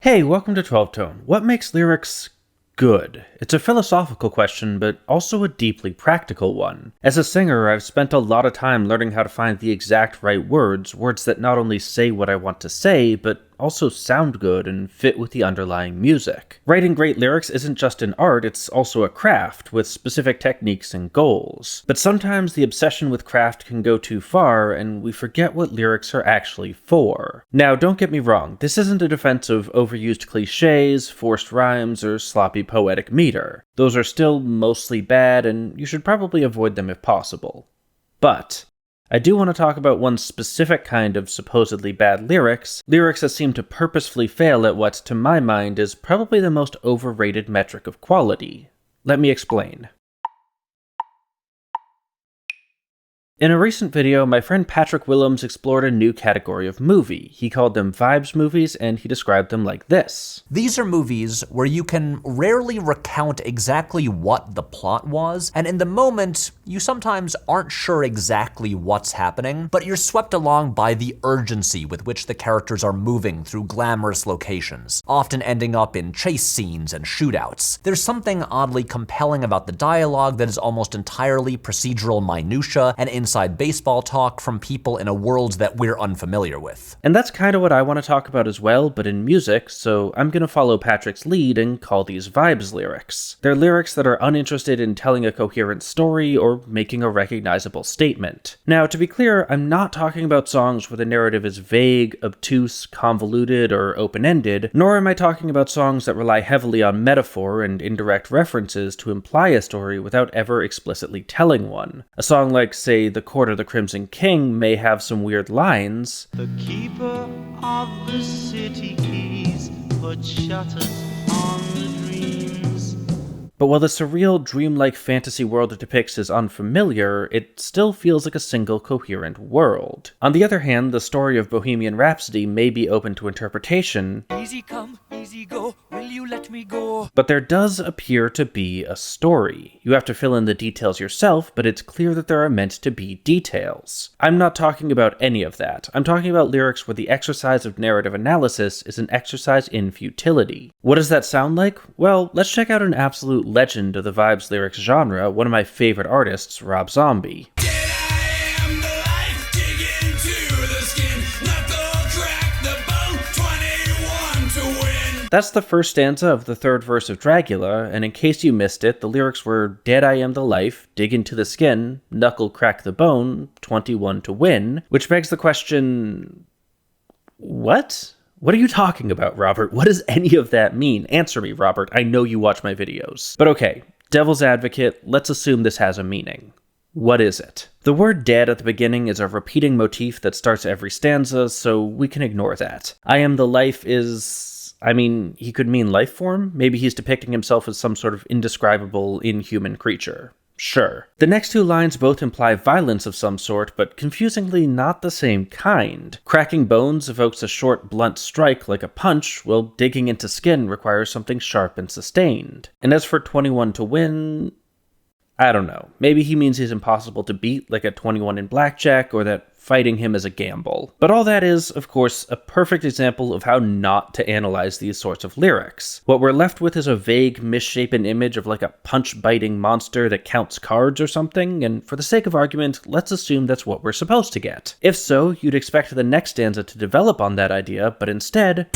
Hey, welcome to 12 Tone. What makes lyrics good? It's a philosophical question, but also a deeply practical one. As a singer, I've spent a lot of time learning how to find the exact right words that not only say what I want to say, but also sound good and fit with the underlying music. Writing great lyrics isn't just an art, it's also a craft, with specific techniques and goals. But sometimes the obsession with craft can go too far, and we forget what lyrics are actually for. Now, don't get me wrong, this isn't a defense of overused cliches, forced rhymes, or sloppy poetic meter. Those are still mostly bad, and you should probably avoid them if possible. But I do want to talk about one specific kind of supposedly bad lyrics that seem to purposefully fail at what, to my mind, is probably the most overrated metric of quality. Let me explain. In a recent video, my friend Patrick Willems explored a new category of movie. He called them vibes movies, and he described them like this. These are movies where you can rarely recount exactly what the plot was, and in the moment, you sometimes aren't sure exactly what's happening, but you're swept along by the urgency with which the characters are moving through glamorous locations, often ending up in chase scenes and shootouts. There's something oddly compelling about the dialogue that is almost entirely procedural minutia and inside baseball talk from people in a world that we're unfamiliar with. And that's kind of what I want to talk about as well, but in music, so I'm going to follow Patrick's lead and call these vibes lyrics. They're lyrics that are uninterested in telling a coherent story or making a recognizable statement. Now, to be clear, I'm not talking about songs where the narrative is vague, obtuse, convoluted, or open-ended, nor am I talking about songs that rely heavily on metaphor and indirect references to imply a story without ever explicitly telling one. A song like, say, The Court of the Crimson King may have some weird lines. The keeper of the city keys put shutters on the dreams. But while the surreal, dreamlike fantasy world it depicts is unfamiliar, it still feels like a single coherent world. On the other hand, the story of Bohemian Rhapsody may be open to interpretation. Easy come, easy go, will you let me go? But there does appear to be a story. You have to fill in the details yourself, but it's clear that there are meant to be details. I'm not talking about any of that. I'm talking about lyrics where the exercise of narrative analysis is an exercise in futility. What does that sound like? Well, let's check out an absolute legend of the vibes lyrics genre, one of my favorite artists, Rob Zombie. That's the first stanza of the third verse of Dragula, and in case you missed it, the lyrics were, "Dead I am the life, dig into the skin, knuckle crack the bone, 21 to win," which begs the question, what? What are you talking about, Robert? What does any of that mean? Answer me, Robert. I know you watch my videos. But okay, devil's advocate, let's assume this has a meaning. What is it? The word dead at the beginning is a repeating motif that starts every stanza, so we can ignore that. I am the life he could mean life form? Maybe he's depicting himself as some sort of indescribable, inhuman creature. Sure. The next two lines both imply violence of some sort, but confusingly not the same kind. Cracking bones evokes a short, blunt strike like a punch, while digging into skin requires something sharp and sustained. And as for 21 to win, I don't know. Maybe he means he's impossible to beat, like a 21 in blackjack, or that fighting him is a gamble. But all that is, of course, a perfect example of how not to analyze these sorts of lyrics. What we're left with is a vague, misshapen image of like a punch-biting monster that counts cards or something, and for the sake of argument, let's assume that's what we're supposed to get. If so, you'd expect the next stanza to develop on that idea, but instead,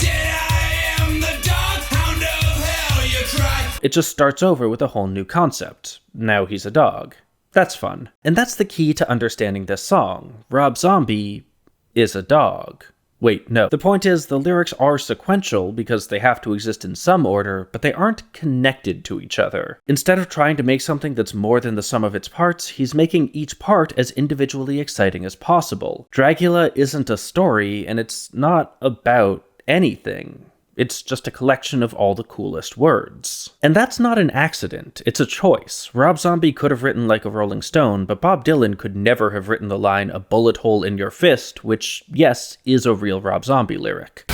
it just starts over with a whole new concept. Now he's a dog. That's fun. And that's the key to understanding this song. Rob Zombie is a dog. Wait, no. The point is, the lyrics are sequential because they have to exist in some order, but they aren't connected to each other. Instead of trying to make something that's more than the sum of its parts, he's making each part as individually exciting as possible. Dragula isn't a story, and it's not about anything. It's just a collection of all the coolest words. And that's not an accident, it's a choice. Rob Zombie could have written Like a Rolling Stone, but Bob Dylan could never have written the line, "A bullet hole in your fist," which, yes, is a real Rob Zombie lyric.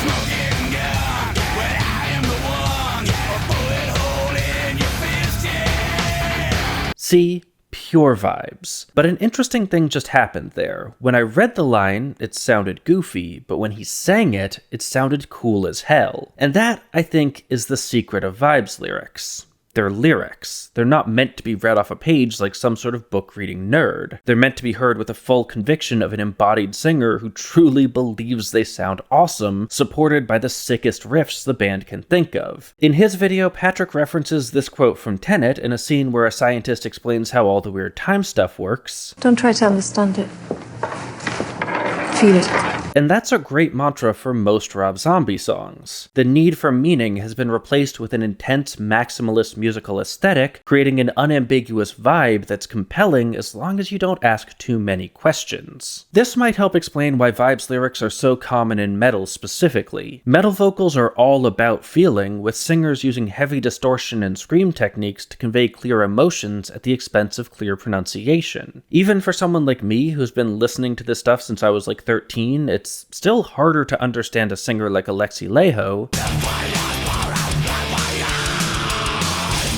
See? Pure vibes. But an interesting thing just happened there. When I read the line, it sounded goofy, but when he sang it, it sounded cool as hell. And that, I think, is the secret of Vibes lyrics. They're lyrics. They're not meant to be read off a page like some sort of book-reading nerd. They're meant to be heard with the full conviction of an embodied singer who truly believes they sound awesome, supported by the sickest riffs the band can think of. In his video, Patrick references this quote from Tenet in a scene where a scientist explains how all the weird time stuff works. Don't try to understand it. Feel it. And that's a great mantra for most Rob Zombie songs. The need for meaning has been replaced with an intense maximalist musical aesthetic, creating an unambiguous vibe that's compelling as long as you don't ask too many questions. This might help explain why Vibes lyrics are so common in metal specifically. Metal vocals are all about feeling, with singers using heavy distortion and scream techniques to convey clear emotions at the expense of clear pronunciation. Even for someone like me who's been listening to this stuff since I was like 13, it's still harder to understand a singer like Alexi Laiho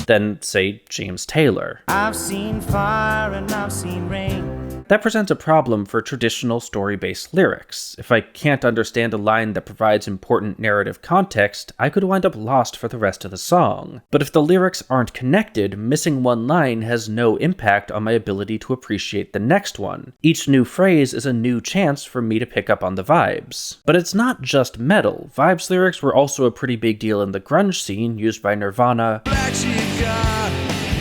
than, say, James Taylor. I've seen fire and I've seen rain. That presents a problem for traditional story-based lyrics. If I can't understand a line that provides important narrative context, I could wind up lost for the rest of the song. But if the lyrics aren't connected, missing one line has no impact on my ability to appreciate the next one. Each new phrase is a new chance for me to pick up on the vibes. But it's not just metal. Vibes lyrics were also a pretty big deal in the grunge scene, used by Nirvana, Black sheep God,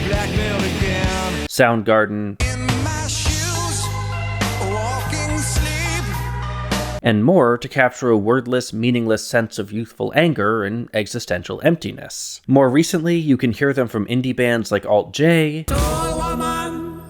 blackmail again. Soundgarden, In my shoes, walking sleep. and more to capture a wordless, meaningless sense of youthful anger and existential emptiness. More recently, you can hear them from indie bands like Alt J, Tall woman,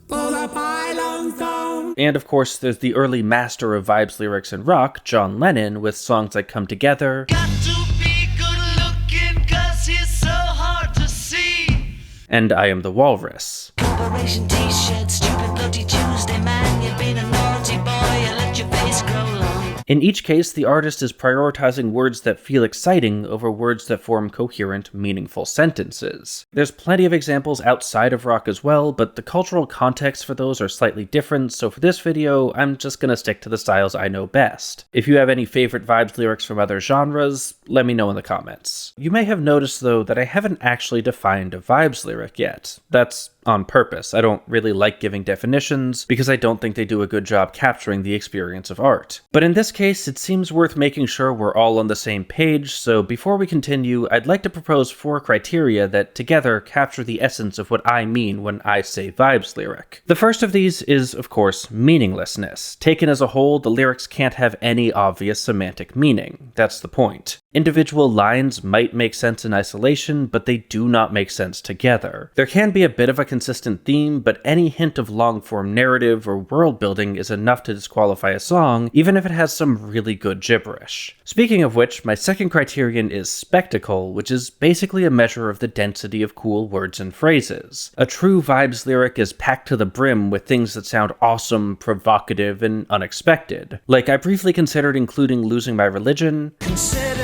pull the pylons down. and of course there's the early master of Vibes lyrics and rock, John Lennon, with songs like Come Together, Got to be good looking 'cause he's so hard to see. and I Am the Walrus. Operation T-shirt, stupid bloody Tuesday, man. You've been a naughty boy, you let your face grow long. In each case, the artist is prioritizing words that feel exciting over words that form coherent, meaningful sentences. There's plenty of examples outside of rock as well, but the cultural context for those are slightly different, so for this video, I'm just gonna stick to the styles I know best. If you have any favorite Vibes lyrics from other genres, let me know in the comments. You may have noticed, though, that I haven't actually defined a Vibes lyric yet. That's on purpose. I don't really like giving definitions, because I don't think they do a good job capturing the experience of art. But in this case, it seems worth making sure we're all on the same page, so before we continue, I'd like to propose 4 criteria that together capture the essence of what I mean when I say Vibes lyric. The first of these is, of course, meaninglessness. Taken as a whole, the lyrics can't have any obvious semantic meaning. That's the point. Individual lines might make sense in isolation, but they do not make sense together. There can be a bit of a consistent theme, but any hint of long-form narrative or world building is enough to disqualify a song, even if it has some really good gibberish. Speaking of which, my second criterion is spectacle, which is basically a measure of the density of cool words and phrases. A true Vibes lyric is packed to the brim with things that sound awesome, provocative, and unexpected. Like, I briefly considered including Losing My Religion, Consider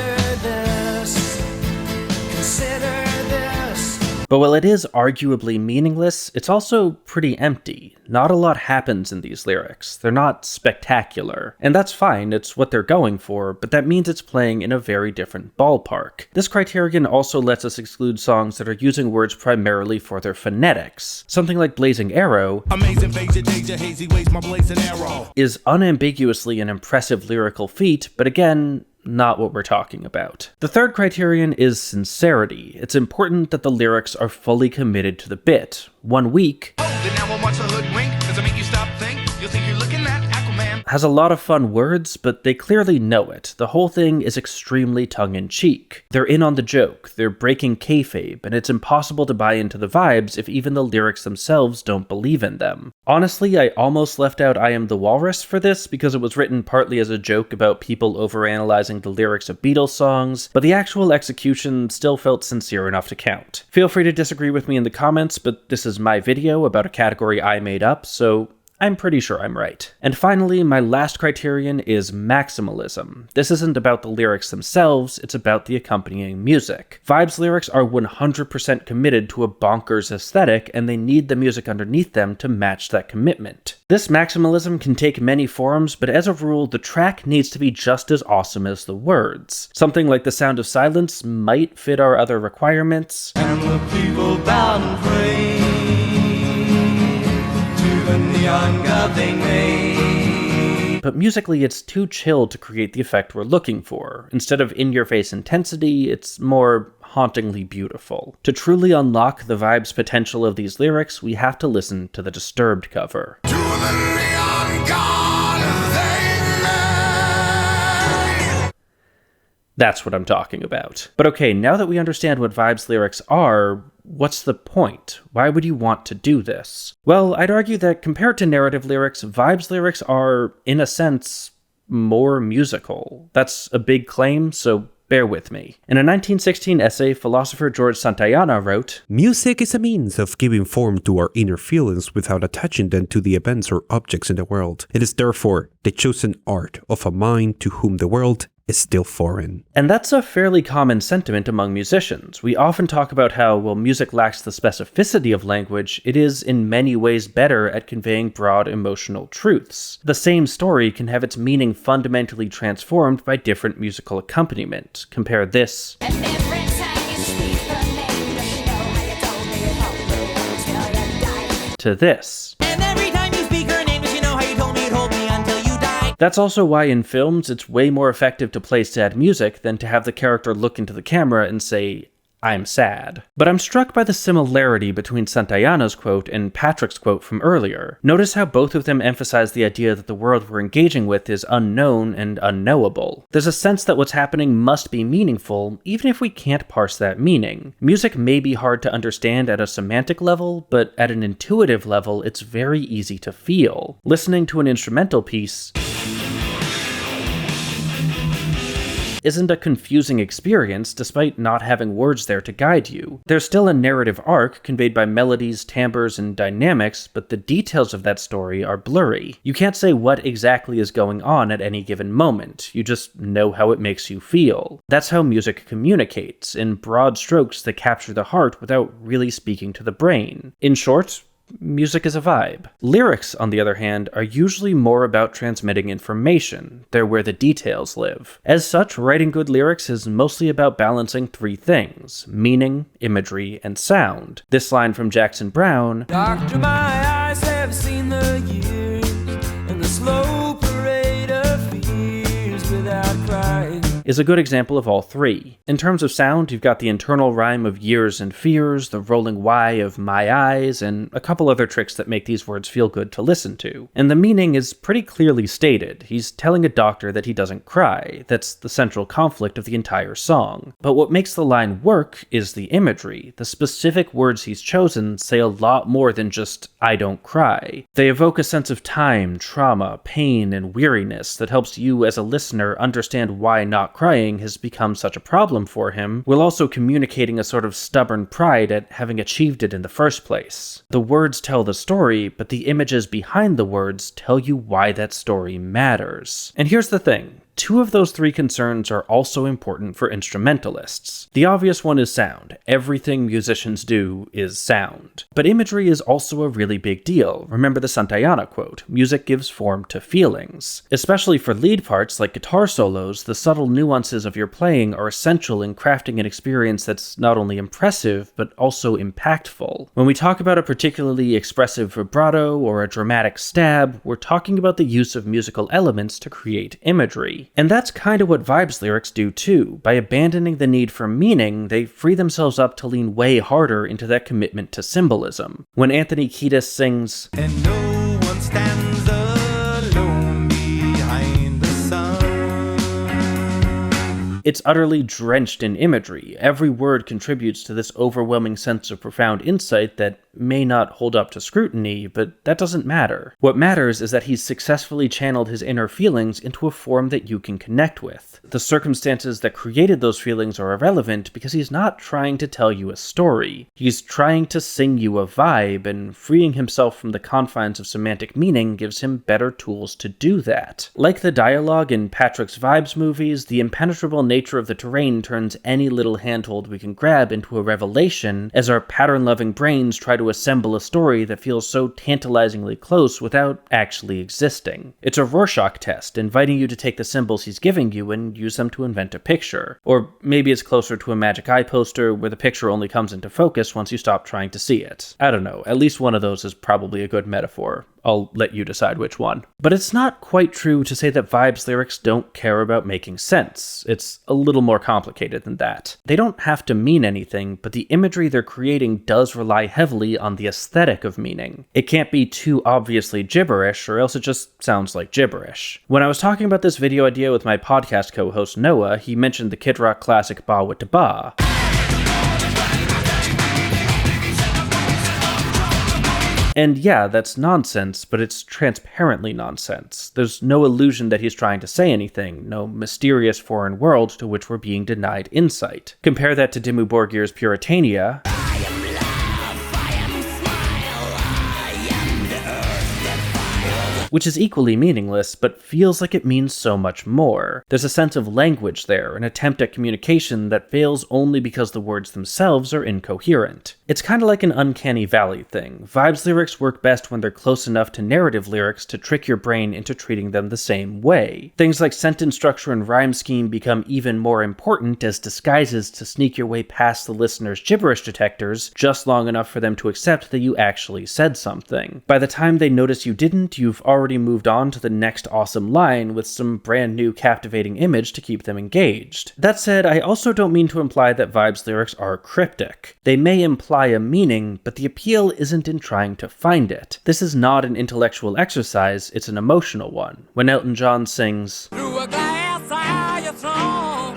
this, consider this. but while it is arguably meaningless, it's also pretty empty. Not a lot happens in these lyrics. They're not spectacular. And that's fine, it's what they're going for, but that means it's playing in a very different ballpark. This criterion also lets us exclude songs that are using words primarily for their phonetics. Something like Blazing Arrow Amazing phase, danger, hazy ways, my blazing arrow. is unambiguously an impressive lyrical feat, but again, not what we're talking about. The third criterion is sincerity. It's important that the lyrics are fully committed to the bit. 1 week Then now I watch the hoodwink. Does it make you stop, think? You think you're looking at Aquaman? has a lot of fun words, but they clearly know it. The whole thing is extremely tongue-in-cheek. They're in on the joke, they're breaking kayfabe, and it's impossible to buy into the vibes if even the lyrics themselves don't believe in them. Honestly, I almost left out I Am the Walrus for this because it was written partly as a joke about people overanalyzing the lyrics of Beatles songs, but the actual execution still felt sincere enough to count. Feel free to disagree with me in the comments, but this is my video about a category I made up, so I'm pretty sure I'm right. And finally, my last criterion is maximalism. This isn't about the lyrics themselves, it's about the accompanying music. Vibes lyrics are 100% committed to a bonkers aesthetic, and they need the music underneath them to match that commitment. This maximalism can take many forms, but as a rule, the track needs to be just as awesome as the words. Something like The Sound of Silence might fit our other requirements. And the people bowed and prayed to the neon god they made. But musically, it's too chill to create the effect we're looking for. Instead of in-your-face intensity, it's more hauntingly beautiful. To truly unlock the vibe's potential of these lyrics, we have to listen to the Disturbed cover. To the neon god they made. That's what I'm talking about. But okay, now that we understand what Vibes lyrics are, what's the point? Why would you want to do this? Well, I'd argue that compared to narrative lyrics, Vibes lyrics are, in a sense, more musical. That's a big claim, so bear with me. In a 1916 essay, philosopher George Santayana wrote, "Music is a means of giving form to our inner feelings without attaching them to the events or objects in the world. It is therefore the chosen art of a mind to whom the world is still foreign." And that's a fairly common sentiment among musicians. We often talk about how, while music lacks the specificity of language, it is in many ways better at conveying broad emotional truths. The same story can have its meaning fundamentally transformed by different musical accompaniment. Compare this to this. That's also why in films it's way more effective to play sad music than to have the character look into the camera and say, "I'm sad." But I'm struck by the similarity between Santayana's quote and Patrick's quote from earlier. Notice how both of them emphasize the idea that the world we're engaging with is unknown and unknowable. There's a sense that what's happening must be meaningful, even if we can't parse that meaning. Music may be hard to understand at a semantic level, but at an intuitive level, it's very easy to feel. Listening to an instrumental piece isn't a confusing experience despite not having words there to guide you. There's still a narrative arc conveyed by melodies, timbres, and dynamics, but the details of that story are blurry. You can't say what exactly is going on at any given moment, you just know how it makes you feel. That's how music communicates, in broad strokes that capture the heart without really speaking to the brain. In short, music is a vibe. Lyrics, on the other hand, are usually more about transmitting information. They're where the details live. As such, writing good lyrics is mostly about balancing three things: meaning, imagery, and sound. This line from Jackson Browne, "Doctor, my eyes have seen the years and the slow parade of fears without crying," is a good example of all three. In terms of sound, you've got the internal rhyme of years and fears, the rolling Y of my eyes, and a couple other tricks that make these words feel good to listen to. And the meaning is pretty clearly stated. He's telling a doctor that he doesn't cry. That's the central conflict of the entire song. But what makes the line work is the imagery. The specific words he's chosen say a lot more than just, "I don't cry." They evoke a sense of time, trauma, pain, and weariness that helps you as a listener understand why not crying has become such a problem for him, while also communicating a sort of stubborn pride at having achieved it in the first place. The words tell the story, but the images behind the words tell you why that story matters. And here's the thing. Two of those three concerns are also important for instrumentalists. The obvious one is sound. Everything musicians do is sound. But imagery is also a really big deal. Remember the Santayana quote, "Music gives form to feelings." Especially for lead parts like guitar solos, the subtle nuances of your playing are essential in crafting an experience that's not only impressive, but also impactful. When we talk about a particularly expressive vibrato or a dramatic stab, we're talking about the use of musical elements to create imagery. And that's kind of what Vibes lyrics do too. By abandoning the need for meaning, they free themselves up to lean way harder into that commitment to symbolism. When Anthony Kiedis sings, And no one stands alone behind the sun. it's utterly drenched in imagery. Every word contributes to this overwhelming sense of profound insight that may not hold up to scrutiny, but that doesn't matter. What matters is that he's successfully channeled his inner feelings into a form that you can connect with. The circumstances that created those feelings are irrelevant because he's not trying to tell you a story. He's trying to sing you a vibe, and freeing himself from the confines of semantic meaning gives him better tools to do that. Like the dialogue in Patrick's Vibes movies, the impenetrable nature of the terrain turns any little handhold we can grab into a revelation as our pattern-loving brains try to assemble a story that feels so tantalizingly close without actually existing. It's a Rorschach test, inviting you to take the symbols he's giving you and use them to invent a picture. Or maybe it's closer to a Magic Eye poster where the picture only comes into focus once you stop trying to see it. I don't know, at least one of those is probably a good metaphor. I'll let you decide which one. But it's not quite true to say that Vibes lyrics don't care about making sense. It's a little more complicated than that. They don't have to mean anything, but the imagery they're creating does rely heavily on the aesthetic of meaning. It can't be too obviously gibberish, or else it just sounds like gibberish. When I was talking about this video idea with my podcast co-host Noah, he mentioned the Kid Rock classic Ba With Da Ba. And yeah, that's nonsense, but it's transparently nonsense. There's no illusion that he's trying to say anything, no mysterious foreign world to which we're being denied insight. Compare that to Dimmu Borgir's Puritania, which is equally meaningless, but feels like it means so much more. There's a sense of language there, an attempt at communication that fails only because the words themselves are incoherent. It's kind of like an uncanny valley thing. Vibes lyrics work best when they're close enough to narrative lyrics to trick your brain into treating them the same way. Things like sentence structure and rhyme scheme become even more important as disguises to sneak your way past the listener's gibberish detectors just long enough for them to accept that you actually said something. By the time they notice you didn't, you've already moved on to the next awesome line with some brand new captivating image to keep them engaged. That said, I also don't mean to imply that Vibes lyrics are cryptic. They may imply a meaning, but the appeal isn't in trying to find it. This is not an intellectual exercise, it's an emotional one. When Elton John sings, "Through a glass eye your throne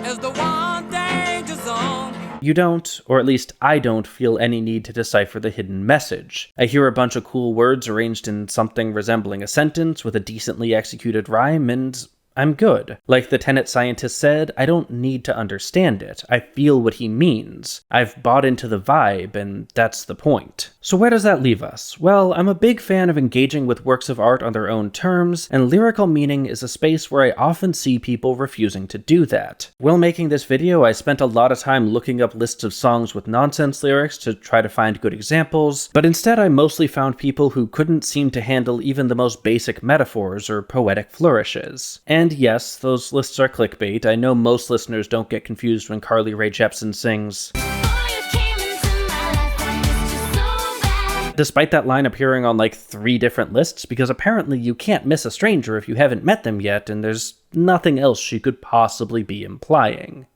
is the one danger zone," you don't, or at least I don't, feel any need to decipher the hidden message. I hear a bunch of cool words arranged in something resembling a sentence with a decently executed rhyme, and I'm good. Like the Tenet scientist said, I don't need to understand it. I feel what he means. I've bought into the vibe, and that's the point. So where does that leave us? Well, I'm a big fan of engaging with works of art on their own terms, and lyrical meaning is a space where I often see people refusing to do that. While making this video, I spent a lot of time looking up lists of songs with nonsense lyrics to try to find good examples, but instead I mostly found people who couldn't seem to handle even the most basic metaphors or poetic flourishes. And yes, those lists are clickbait. I know most listeners don't get confused when Carly Rae Jepsen sings, despite that line appearing on like 3 different lists, because apparently you can't miss a stranger if you haven't met them yet, and there's nothing else she could possibly be implying.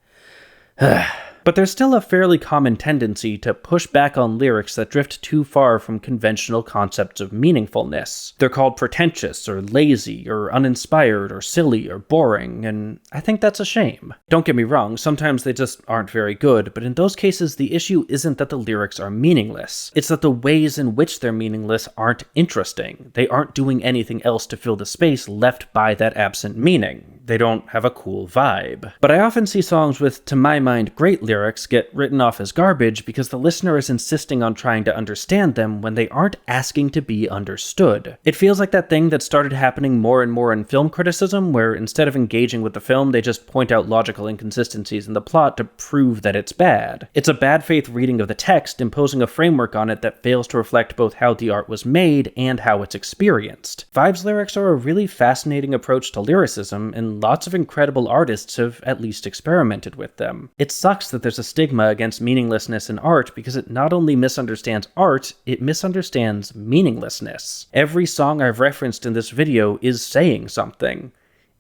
But there's still a fairly common tendency to push back on lyrics that drift too far from conventional concepts of meaningfulness. They're called pretentious, or lazy, or uninspired, or silly, or boring, and I think that's a shame. Don't get me wrong, sometimes they just aren't very good, but in those cases the issue isn't that the lyrics are meaningless. It's that the ways in which they're meaningless aren't interesting. They aren't doing anything else to fill the space left by that absent meaning. They don't have a cool vibe. But I often see songs with, to my mind, great lyrics get written off as garbage because the listener is insisting on trying to understand them when they aren't asking to be understood. It feels like that thing that started happening more and more in film criticism, where instead of engaging with the film, they just point out logical inconsistencies in the plot to prove that it's bad. It's a bad faith reading of the text, imposing a framework on it that fails to reflect both how the art was made and how it's experienced. Vibes lyrics are a really fascinating approach to lyricism, and lots of incredible artists have at least experimented with them. It sucks that there's a stigma against meaninglessness in art because it not only misunderstands art, it misunderstands meaninglessness. Every song I've referenced in this video is saying something.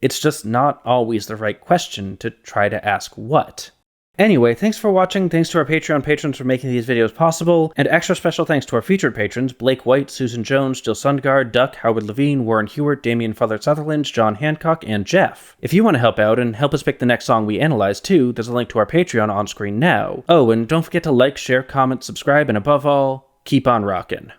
It's just not always the right question to try to ask what. Anyway, thanks for watching, thanks to our Patreon patrons for making these videos possible, and extra special thanks to our featured patrons, Blake White, Susan Jones, Jill Sundgaard, Duck, Howard Levine, Warren Huart, Damien Fuller-Sutherland, John Hancock, and Jeff. If you want to help out and help us pick the next song we analyze too, there's a link to our Patreon on screen now. Oh, and don't forget to like, share, comment, subscribe, and above all, keep on rockin'.